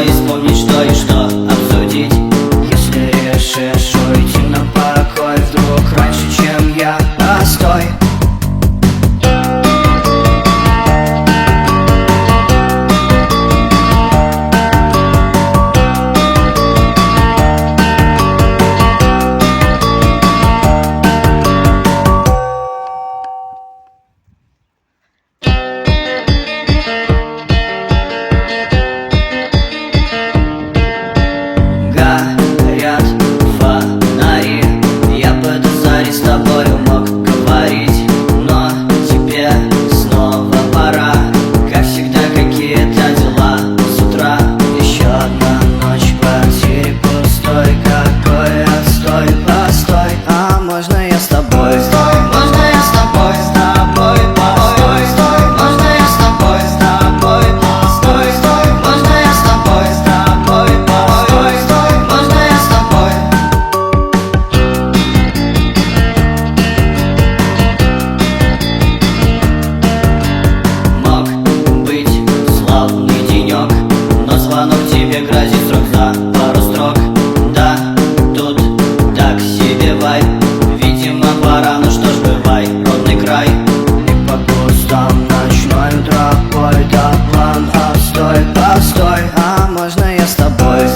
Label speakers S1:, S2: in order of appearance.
S1: тобой вспомнить, что и что обсудить.
S2: Если решишь уйти на покой вдруг раньше, чем я, постой.
S1: Горят фонари, я под зари с тобою мог говорить, но тебе снова пора. Как всегда, какие-то дела с утра.
S2: Еще одна ночь в квартире пустой. Какой отстой, постой. А можно я с тобой?
S1: Можно я с тобой?
S2: С тобой, постой.
S1: Можно я с тобой?
S2: С тобой, постой.
S1: Можно я с тобой?
S2: С тобой, постой.
S1: Можно я с тобой? Мог быть славный денек, но звонок тебе грозит срок за пару строк. Да, тут так себе вайб, видимо пора, ну что ж, бывай, родной край.
S2: И по кустам ночной тропой. Да план, постой, постой. А можно я с тобой?